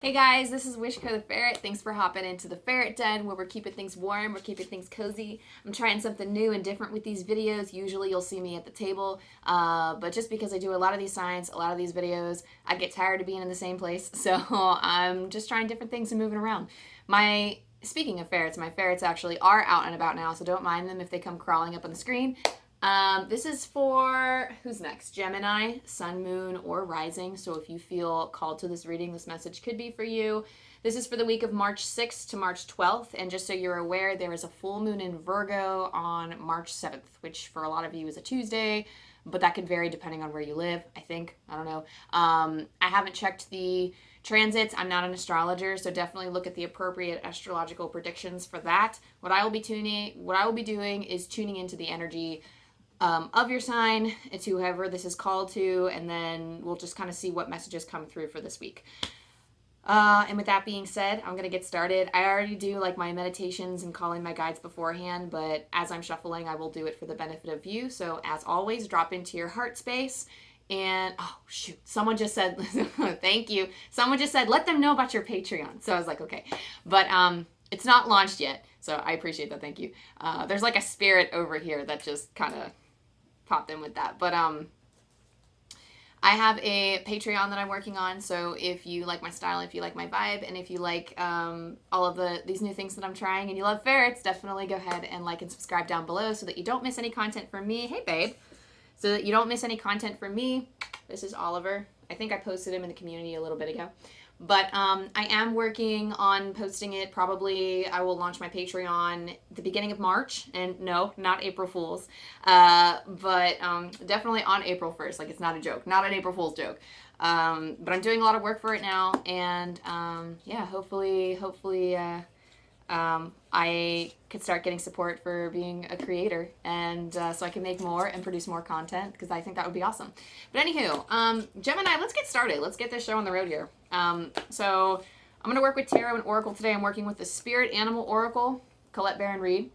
Hey guys, this is wishkotheferret. Thanks for hopping into the ferret den where we're keeping things warm, we're keeping things cozy. I'm trying something new and different with these videos. Usually you'll see me at the table, but just because I do a lot of these signs, a lot of these videos, I get tired of being in the same place. So I'm just trying different things and moving around. Speaking of ferrets, my ferrets actually are out and about now, so don't mind them if they come crawling up on the screen. This is for, who's next? Gemini, sun, moon, or rising. So if you feel called to this reading, this message could be for you. This is for the week of March 6th to March 12th. And just so you're aware, there is a full moon in Virgo on March 7th, which for a lot of you is a Tuesday, but that could vary depending on where you live, I think. I don't know. I haven't checked the transits. I'm not an astrologer, so definitely look at the appropriate astrological predictions for that. What I will be doing is tuning into the energy of your sign. It's whoever this is called to, and then we'll just kind of see what messages come through for this week. And with that being said, I'm going to get started. I already do like my meditations and calling my guides beforehand, but as I'm shuffling, I will do it for the benefit of you. So as always, drop into your heart space. And, oh, shoot, someone just said, thank you. Someone just said, let them know about your Patreon. So I was like, okay. But it's not launched yet, so I appreciate that. Thank you. There's like a spirit over here that just kind of popped in with that. But I have a Patreon that I'm working on, so if you like my style, if you like my vibe, and if you like all of these new things that I'm trying, and you love ferrets, definitely go ahead and like and subscribe down below so that you don't miss any content from me. Hey, babe. So that you don't miss any content from me. This is Oliver. I think I posted him in the community a little bit ago. But I am working on posting it. Probably I will launch my Patreon the beginning of March. And no, not April Fool's. But definitely on April 1st. Like, it's not a joke. Not an April Fool's joke. But I'm doing a lot of work for it now. And yeah, hopefully I could start getting support for being a creator, and so I can make more and produce more content, because I think that would be awesome. But anywho, Gemini, let's get started. Let's get this show on the road here. So I'm going to work with Tarot and Oracle today. I'm working with the Spirit Animal Oracle, Colette Baron-Reid.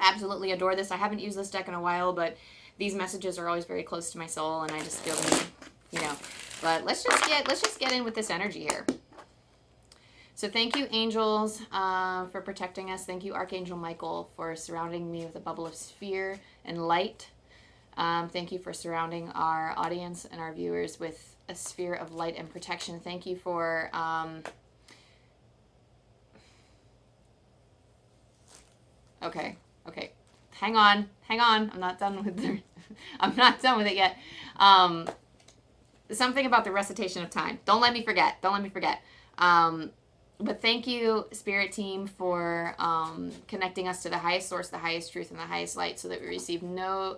Absolutely adore this. I haven't used this deck in a while, but these messages are always very close to my soul, and I just feel them, you know. But let's just get in with this energy here. So thank you, angels, for protecting us. Thank you, Archangel Michael, for surrounding me with a bubble of sphere and light. Thank you for surrounding our audience and our viewers with a sphere of light and protection. Thank you for okay. Hang on. I'm not done with it yet. Something about the recitation of time. Don't let me forget. But thank you, Spirit Team, for connecting us to the highest source, the highest truth, and the highest light, so that we receive no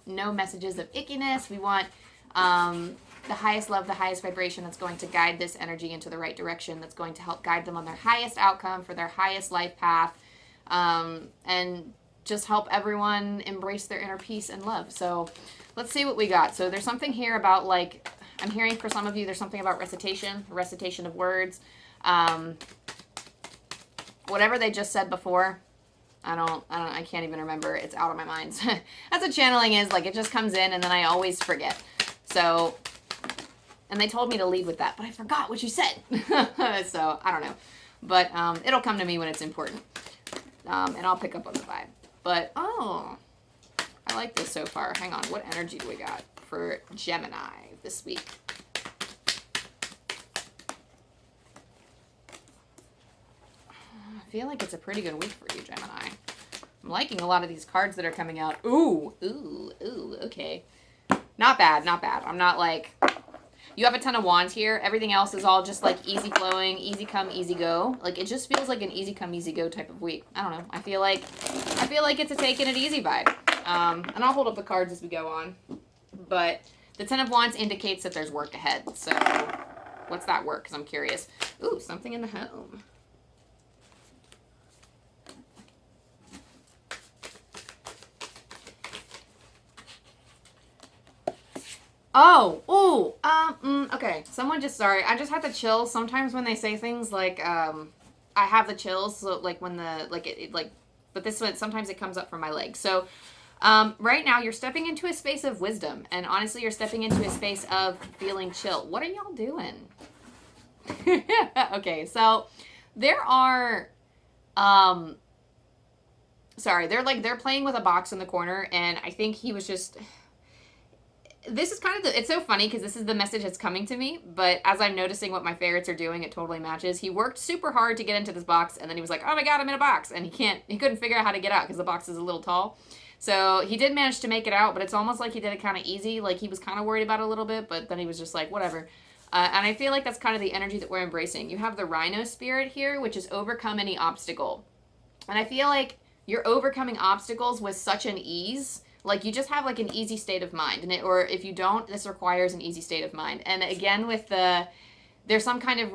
messages of ickiness. We want the highest love, the highest vibration that's going to guide this energy into the right direction, that's going to help guide them on their highest outcome for their highest life path, and just help everyone embrace their inner peace and love. So let's see what we got. So there's something here about, like, I'm hearing for some of you, there's something about recitation of words. Whatever they just said before, I can't even remember. It's out of my mind. That's what channeling is. Like, it just comes in and then I always forget. So, and they told me to lead with that, but I forgot what you said. So I don't know, but, it'll come to me when it's important. And I'll pick up on the vibe, but, oh, I like this so far. Hang on. What energy do we got for Gemini this week? I feel like it's a pretty good week for you, Gemini. I'm liking a lot of these cards that are coming out. Ooh, okay. Not bad. I'm not like, you have a ton of wands here. Everything else is all just like easy flowing, easy come, easy go. Like, it just feels like an easy come, easy go type of week. I don't know. I feel like it's a taking it easy vibe. And I'll hold up the cards as we go on. But the 10 of Wands indicates that there's work ahead. So what's that work? Because I'm curious. Ooh, something in the home. Okay. Someone just, sorry, I just had the chills. Sometimes when they say things like, I have the chills, so like when but this one, sometimes it comes up from my legs. So, right now you're stepping into a space of wisdom, and honestly, you're stepping into a space of feeling chill. What are y'all doing? Okay, so there are, sorry, they're playing with a box in the corner, and I think he was just, this is kind of it's so funny because this is the message that's coming to me, but as I'm noticing what my ferrets are doing, it totally matches. He worked super hard to get into this box, and then he was like, oh my god, I'm in a box, and he couldn't figure out how to get out because the box is a little tall. So he did manage to make it out, but it's almost like he did it kind of easy. Like he was kind of worried about it a little bit, but then he was just like, whatever. And I feel like that's kind of the energy that we're embracing. You have the rhino spirit here, which is overcome any obstacle. And I feel like you're overcoming obstacles with such an ease. Like you just have like an easy state of mind. And or if you don't, this requires an easy state of mind. And again, with there's some kind of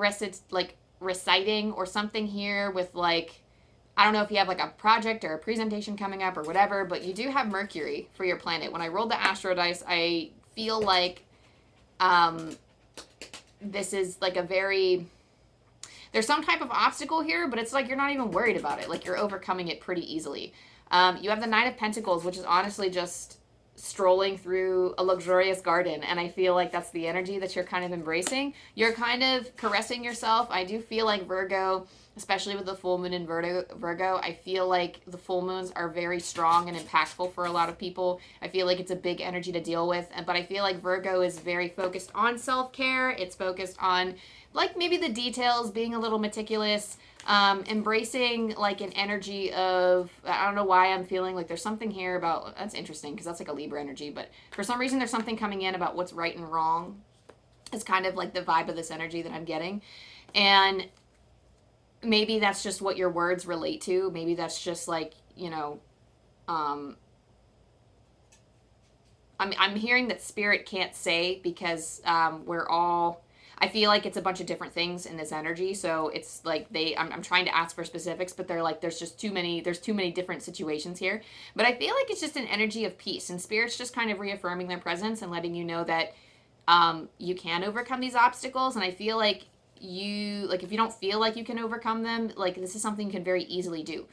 reciting or something here with like, I don't know if you have like a project or a presentation coming up or whatever, but you do have Mercury for your planet. When I rolled the Astro Dice, I feel like this is like there's some type of obstacle here, but it's like you're not even worried about it. Like you're overcoming it pretty easily. You have the Knight of Pentacles, which is honestly just strolling through a luxurious garden, and I feel like that's the energy that you're kind of embracing. You're kind of caressing yourself. I do feel like Virgo, especially with the full moon in Virgo, I feel like the full moons are very strong and impactful for a lot of people. I feel like it's a big energy to deal with, but I feel like Virgo is very focused on self-care. It's focused on like maybe the details, being a little meticulous, embracing like an energy of, I don't know why I'm feeling like there's something here about, that's interesting because that's like a Libra energy, but for some reason there's something coming in about what's right and wrong. It's kind of like the vibe of this energy that I'm getting. And maybe that's just what your words relate to. Maybe that's just like, you know, I'm hearing that spirit can't say because we're all, I feel like it's a bunch of different things in this energy. So it's like I'm trying to ask for specifics, but they're like, there's too many different situations here. But I feel like it's just an energy of peace, and spirit's just kind of reaffirming their presence and letting you know that you can overcome these obstacles. And I feel like if you don't feel like you can overcome them, like this is something you can very easily do.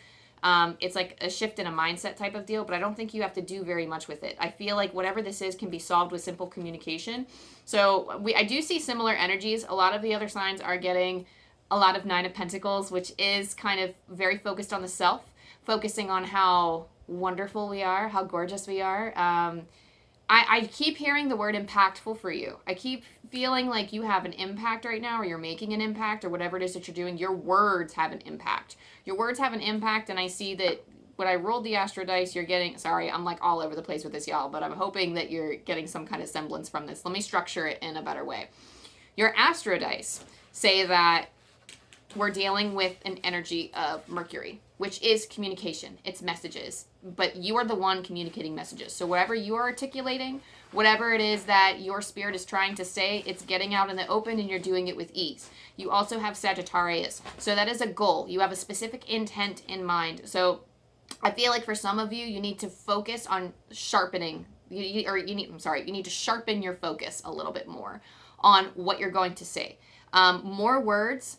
It's like a shift in a mindset type of deal, but I don't think you have to do very much with it. I feel like whatever this is can be solved with simple communication. So I do see similar energies. A lot of the other signs are getting a lot of Nine of Pentacles, which is kind of very focused on the self, focusing on how wonderful we are, how gorgeous we are. I keep hearing the word impactful for you. I keep feeling like you have an impact right now, or you're making an impact, or whatever it is that you're doing. Your words have an impact. Your words have an impact, and I see that when I rolled the Astro Dice, you're getting, sorry, I'm like all over the place with this, y'all, but I'm hoping that you're getting some kind of semblance from this. Let me structure it in a better way. Your Astro Dice say that we're dealing with an energy of Mercury, which is communication. It's messages. But you are the one communicating messages. So whatever you are articulating, whatever it is that your spirit is trying to say, it's getting out in the open and you're doing it with ease. You also have Sagittarius. So that is a goal. You have a specific intent in mind. So I feel like for some of you, you need to focus on sharpening. You need to sharpen your focus a little bit more on what you're going to say. More words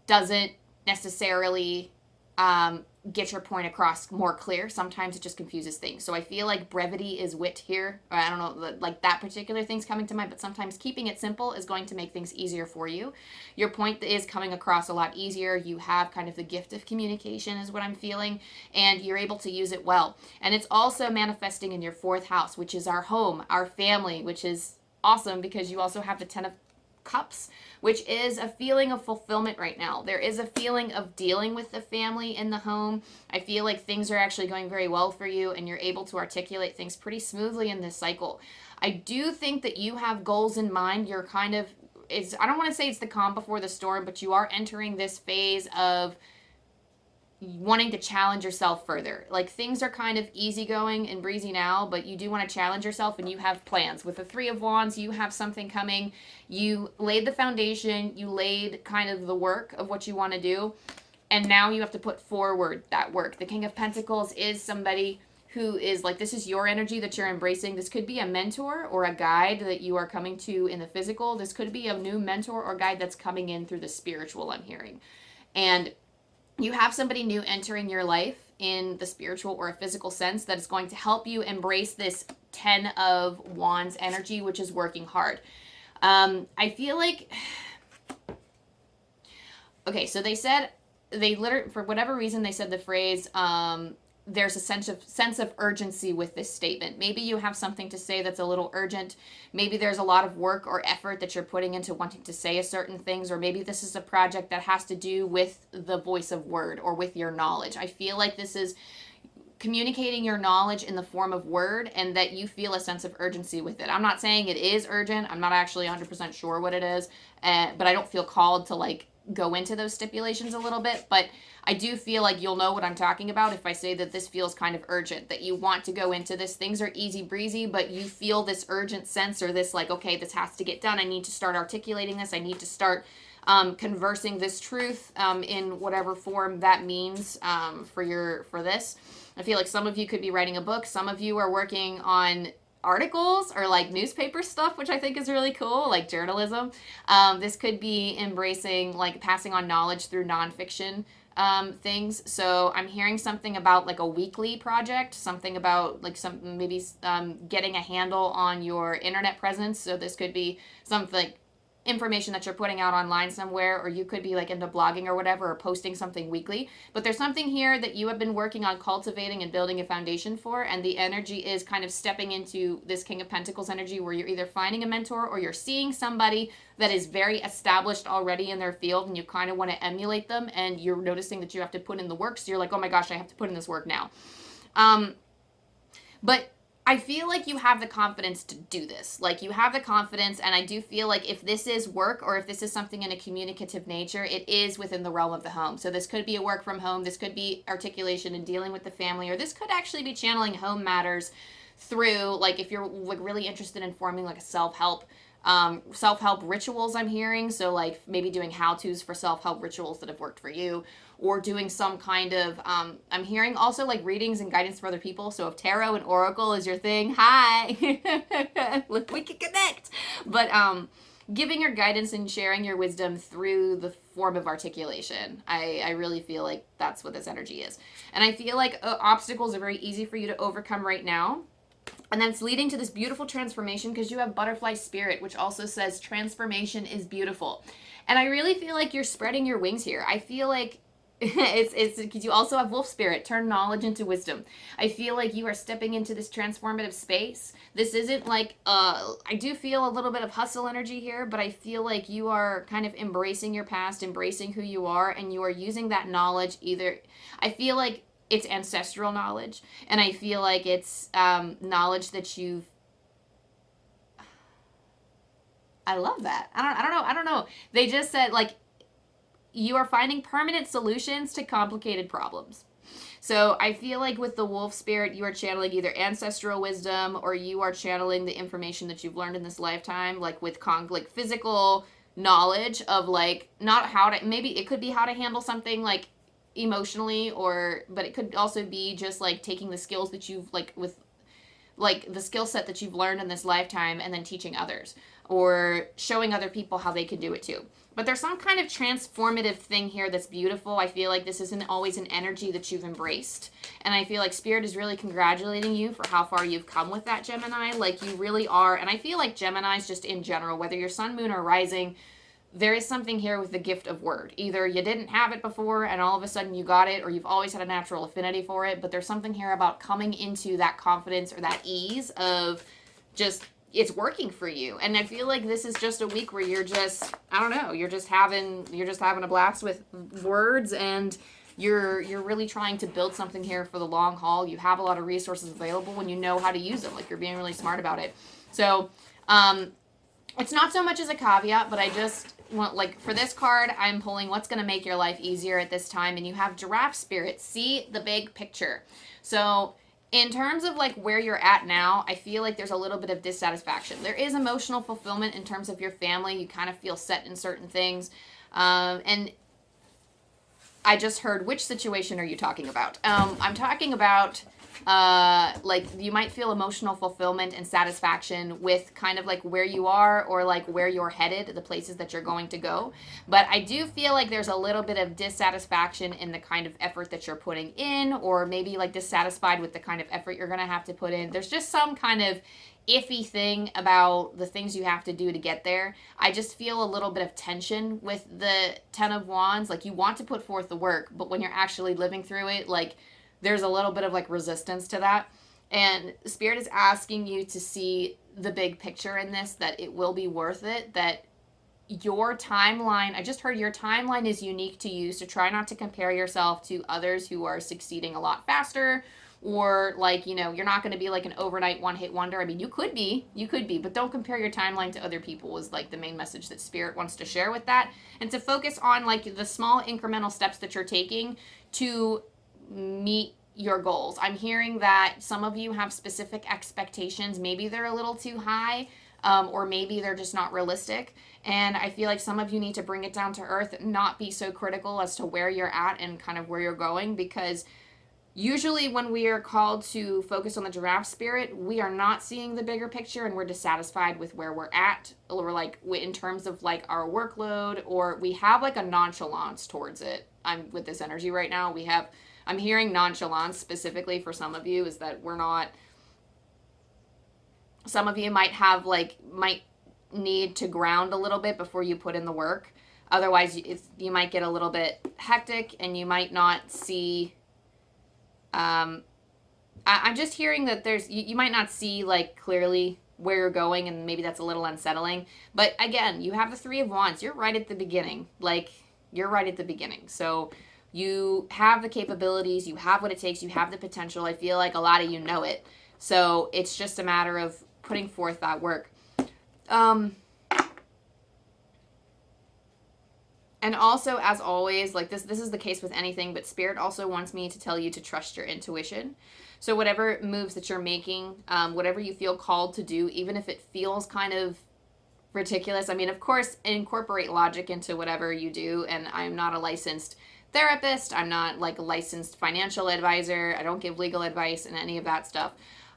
doesn't necessarily get your point across more clear. Sometimes it just confuses things. So I feel like brevity is wit here. Or I don't know, like that particular thing's coming to mind, but sometimes keeping it simple is going to make things easier for you. Your point is coming across a lot easier. You have kind of the gift of communication is what I'm feeling, and you're able to use it well. And it's also manifesting in your fourth house, which is our home, our family, which is awesome because you also have the 10 of Cups, which is a feeling of fulfillment right now. There is a feeling of dealing with the family in the home. I feel like things are actually going very well for you and you're able to articulate things pretty smoothly in this cycle. I do think that you have goals in mind. You're kind of, I don't want to say it's the calm before the storm, but you are entering this phase of wanting to challenge yourself further. Like things are kind of easygoing and breezy now, but you do want to challenge yourself and you have plans. With the Three of Wands, you have something coming. You laid the foundation, you laid kind of the work of what you want to do, and now you have to put forward that work. The King of Pentacles is somebody who is like, this is your energy that you're embracing. This could be a mentor or a guide that you are coming to in the physical. This could be a new mentor or guide that's coming in through the spiritual, I'm hearing. And you have somebody new entering your life in the spiritual or a physical sense that is going to help you embrace this 10 of Wands energy, which is working hard. I feel like Okay, so they said, they literally, for whatever reason, they said the phrase, there's a sense of urgency with this statement. Maybe you have something to say that's a little urgent. Maybe there's a lot of work or effort that you're putting into wanting to say a certain things, or maybe this is a project that has to do with the voice of word or with your knowledge. I feel like this is communicating your knowledge in the form of word, and that you feel a sense of urgency with it. I'm not saying it is urgent. I'm not actually 100% sure what it is, but I don't feel called to like go into those stipulations a little bit, but I do feel like you'll know what I'm talking about if I say that this feels kind of urgent, that you want to go into this. Things are easy breezy, but you feel this urgent sense, or this like, okay, this has to get done. I need to start articulating this. I need to start conversing this truth in whatever form that means for this. I feel like some of you could be writing a book. Some of you are working on articles or like newspaper stuff, which I think is really cool, like journalism. This could be embracing, like passing on knowledge through nonfiction things. So I'm hearing something about like a weekly project, something about like some, maybe getting a handle on your internet presence. So this could be something like information that you're putting out online somewhere, or you could be like into blogging or whatever, or posting something weekly. But there's something here that you have been working on cultivating and building a foundation for, and the energy is kind of stepping into this King of Pentacles energy, where you're either finding a mentor or you're seeing somebody that is very established already in their field, and you kind of want to emulate them, and you're noticing that you have to put in the work, so you're like, oh my gosh, I have to put in this work now. But I feel like you have the confidence to do this. Like, you have the confidence, and I do feel like if this is work, or if this is something in a communicative nature, it is within the realm of the home. So this could be a work from home, this could be articulation and dealing with the family, or this could actually be channeling home matters through, like, if you're like really interested in forming like a self-help rituals, I'm hearing. So like maybe doing how-tos for self-help rituals that have worked for you, or doing some kind of, I'm hearing also like readings and guidance for other people. So if tarot and oracle is your thing, hi, look, we can connect. But giving your guidance and sharing your wisdom through the form of articulation. I really feel like that's what this energy is. And I feel like obstacles are very easy for you to overcome right now. And then it's leading to this beautiful transformation, because you have butterfly spirit, which also says transformation is beautiful. And I really feel like you're spreading your wings here. I feel like it's because you also have wolf spirit, turn knowledge into wisdom. I feel like you are stepping into this transformative space. This isn't like, I do feel a little bit of hustle energy here, but I feel like you are kind of embracing your past, embracing who you are, and you are using that knowledge either, I feel like it's ancestral knowledge, and I feel like it's knowledge that you've, I love that. I don't know. They just said like you are finding permanent solutions to complicated problems. So I feel like with the wolf spirit, you are channeling either ancestral wisdom, or you are channeling the information that you've learned in this lifetime, like with like physical knowledge of like, not how to, maybe it could be how to handle something like emotionally, but it could also be just like taking the skills that you've like with like the skill set that you've learned in this lifetime, and then teaching others, or showing other people how they can do it too. But there's some kind of transformative thing here that's beautiful. I feel like this isn't always an energy that you've embraced, and I feel like Spirit is really congratulating you for how far you've come with that, Gemini. Like, you really are. And I feel like Geminis, just in general, whether you're sun, moon, or rising, there is something here with the gift of word. Either you didn't have it before and all of a sudden you got it, or you've always had a natural affinity for it, but there's something here about coming into that confidence or that ease of just, it's working for you. And I feel like this is just a week where you're just, I don't know, you're just having a blast with words, and you're really trying to build something here for the long haul. You have a lot of resources available, and you know how to use them. Like, you're being really smart about it. So, it's not so much as a caveat, but I just want, like, for this card, I'm pulling what's going to make your life easier at this time. And you have giraffe spirit. See the big picture. So in terms of like where you're at now, I feel like there's a little bit of dissatisfaction. There is emotional fulfillment in terms of your family. You kind of feel set in certain things. And I just heard, which situation are you talking about? I'm talking about like, you might feel emotional fulfillment and satisfaction with kind of like where you are, or like where you're headed, the places that you're going to go. But I do feel like there's a little bit of dissatisfaction in the kind of effort that you're putting in, or maybe like dissatisfied with the kind of effort you're going to have to put in. There's just some kind of iffy thing about the things you have to do to get there. I just feel a little bit of tension with the Ten of Wands. Like, you want to put forth the work, but when you're actually living through it, like, there's a little bit of like resistance to that. And Spirit is asking you to see the big picture in this, that it will be worth it, that your timeline, I just heard your timeline is unique to you, so try not to compare yourself to others who are succeeding a lot faster, or like, you know, you're not going to be like an overnight one-hit wonder. I mean, you could be, but don't compare your timeline to other people is like the main message that Spirit wants to share with that, and to focus on like the small incremental steps that you're taking to meet your goals. I'm hearing that some of you have specific expectations. Maybe they're a little too high, or maybe they're just not realistic. And I feel like some of you need to bring it down to earth, not be so critical as to where you're at and kind of where you're going, because usually when we are called to focus on the giraffe spirit, we are not seeing the bigger picture and we're dissatisfied with where we're at, or like in terms of like our workload, or we have like a nonchalance towards it. I'm with this energy right now. I'm hearing nonchalance specifically for some of you, is that we're not, some of you might need to ground a little bit before you put in the work. Otherwise, you might get a little bit hectic and you might not see, I'm just hearing that you might not see like clearly where you're going, and maybe that's a little unsettling. But again, you have the Three of Wands. You're right at the beginning. So you have the capabilities, you have what it takes, you have the potential. I feel like a lot of you know it. So it's just a matter of putting forth that work. And also, as always, like this is the case with anything, but Spirit also wants me to tell you to trust your intuition. So whatever moves that you're making, whatever you feel called to do, even if it feels kind of ridiculous. I mean, of course, incorporate logic into whatever you do. And I'm not a licensed therapist. I'm not like a licensed financial advisor. I don't give legal advice and any of that stuff.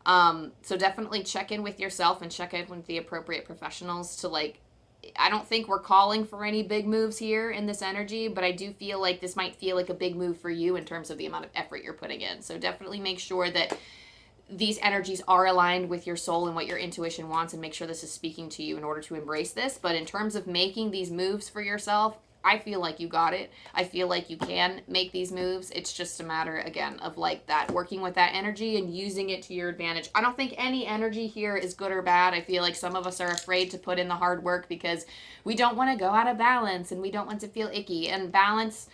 So definitely check in with yourself and check in with the appropriate professionals to like, I don't think we're calling for any big moves here in this energy, but I do feel like this might feel like a big move for you in terms of the amount of effort you're putting in. So definitely make sure that these energies are aligned with your soul and what your intuition wants, and make sure this is speaking to you in order to embrace this. But in terms of making these moves for yourself, I feel like you got it. I feel like you can make these moves. It's just a matter, again, of like that, working with that energy and using it to your advantage. I don't think any energy here is good or bad. I feel like some of us are afraid to put in the hard work because we don't want to go out of balance and we don't want to feel icky. And balance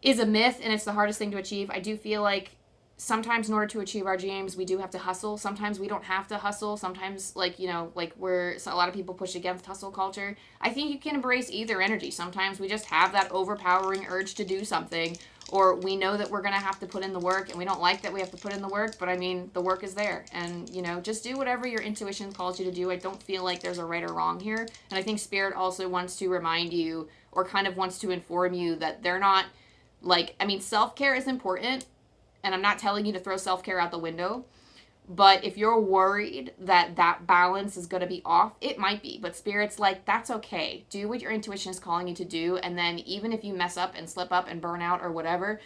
is a myth, and it's the hardest thing to achieve. I do feel like sometimes in order to achieve our dreams, we do have to hustle. Sometimes we don't have to hustle. Sometimes, like, you know, like so a lot of people push against hustle culture. I think you can embrace either energy. Sometimes we just have that overpowering urge to do something, or we know that we're going to have to put in the work and we don't like that we have to put in the work, but I mean, the work is there. And, you know, just do whatever your intuition calls you to do. I don't feel like there's a right or wrong here. And I think Spirit also wants to remind you, or kind of wants to inform you, that they're not like, I mean, self-care is important. And I'm not telling you to throw self-care out the window, but if you're worried that that balance is going to be off, it might be. But Spirit's like, that's okay. Do what your intuition is calling you to do. And then even if you mess up and slip up and burn out or whatever,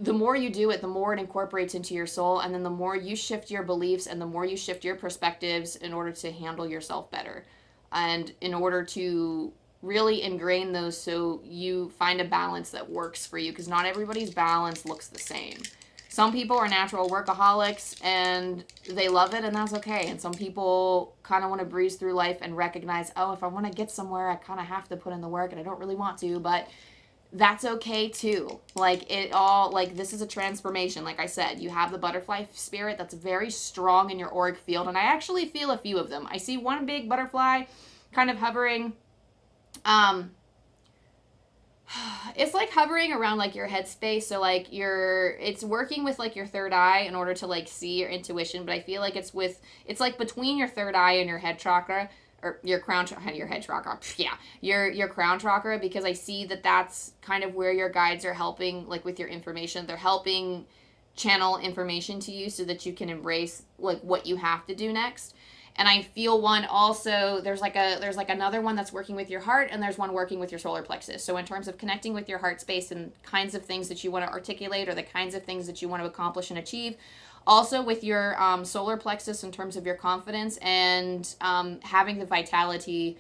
the more you do it, the more it incorporates into your soul. And then the more you shift your beliefs and the more you shift your perspectives in order to handle yourself better. And in order to really ingrain those so you find a balance that works for you, because not everybody's balance looks the same. Some people are natural workaholics and they love it, and that's okay. And some people kind of want to breeze through life and recognize, oh, if I want to get somewhere, I kind of have to put in the work, and I don't really want to, but that's okay too. Like, it all, like, this is a transformation. Like I said, you have the butterfly spirit that's very strong in your auric field, and I actually feel a few of them. I see one big butterfly kind of hovering, it's like hovering around like your head space. So like it's working with like your third eye in order to like see your intuition. But I feel like it's like between your third eye and your head chakra, or your crown, your head chakra. Yeah. Your crown chakra, because I see that that's kind of where your guides are helping, like with your information. They're helping channel information to you so that you can embrace like what you have to do next. And I feel one also, there's like another one that's working with your heart, and there's one working with your solar plexus. So in terms of connecting with your heart space and kinds of things that you want to articulate, or the kinds of things that you want to accomplish and achieve, Also with your solar plexus in terms of your confidence and having the vitality,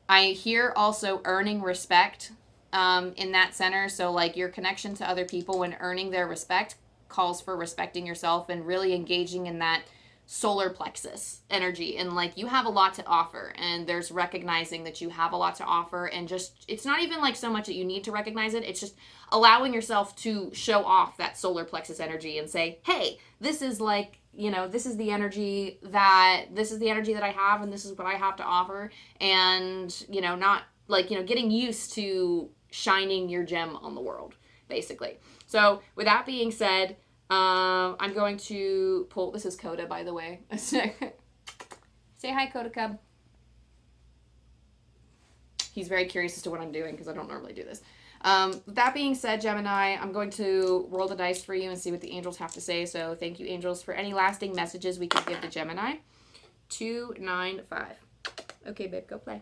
I hear also earning respect in that center. So like your connection to other people when earning their respect calls for respecting yourself and really engaging in that solar plexus energy, and like you have a lot to offer, and there's recognizing that you have a lot to offer, and just it's not even like so much that you need to recognize it, it's just allowing yourself to show off that solar plexus energy and say, hey, this is like, you know, this is the energy that I have, and this is what I have to offer. And you know, not like, you know, getting used to shining your gem on the world, basically. So with that being said, I'm going to pull, this is Coda, by the way. Say hi, Coda Cub. He's very curious as to what I'm doing because I don't normally do this. With that being said, Gemini, I'm going to roll the dice for you and see what the angels have to say. So thank you, angels, for any lasting messages we could give to Gemini. 2, 9, 5. Okay, babe, go play.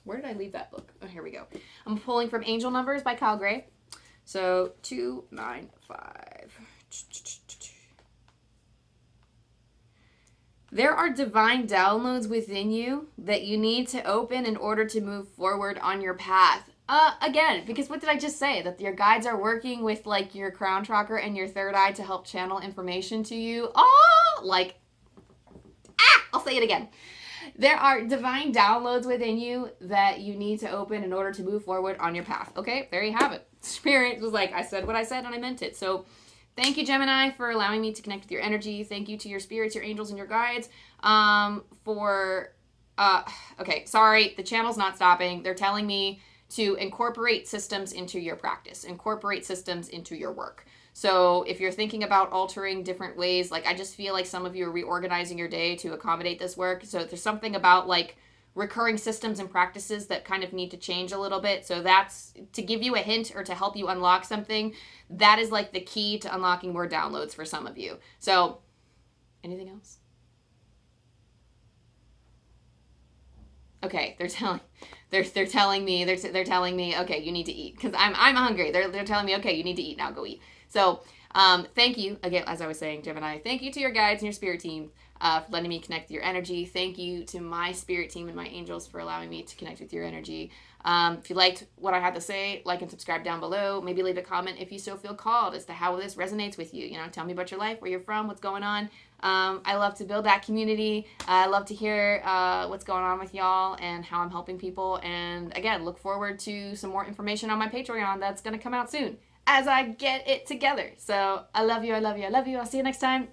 Where did I leave that book? Oh, here we go. I'm pulling from Angel Numbers by Kyle Gray. So 2, 9, 5. There are divine downloads within you that you need to open in order to move forward on your path. Again, because what did I just say? That your guides are working with like your crown chakra and your third eye to help channel information to you. I'll say it again. There are divine downloads within you that you need to open in order to move forward on your path. Okay, there you have it. Spirit was like, I said what I said and I meant it. So thank you, Gemini, for allowing me to connect with your energy. Thank you to your spirits, your angels, and your guides okay, sorry, the channel's not stopping. They're telling me to incorporate systems into your practice, incorporate systems into your work. So if you're thinking about altering different ways, like I just feel like some of you are reorganizing your day to accommodate this work. So there's something about like recurring systems and practices that kind of need to change a little bit. So that's to give you a hint or to help you unlock something. That is like the key to unlocking more downloads for some of you. So anything else? Okay, they're telling me, okay, you need to eat, because I'm hungry. They're telling me, okay, you need to eat now, go eat. So thank you again, as I was saying, Gemini, thank you to your guides and your spirit team for letting me connect with your energy. Thank you to my spirit team and my angels for allowing me to connect with your energy. If you liked what I had to say, like and subscribe down below. Maybe leave a comment if you so feel called as to how this resonates with you. You know, tell me about your life, where you're from, what's going on. I love to build that community. I love to hear what's going on with y'all and how I'm helping people. And again, look forward to some more information on my Patreon that's going to come out soon as I get it together. So I love you. I love you. I love you. I'll see you next time.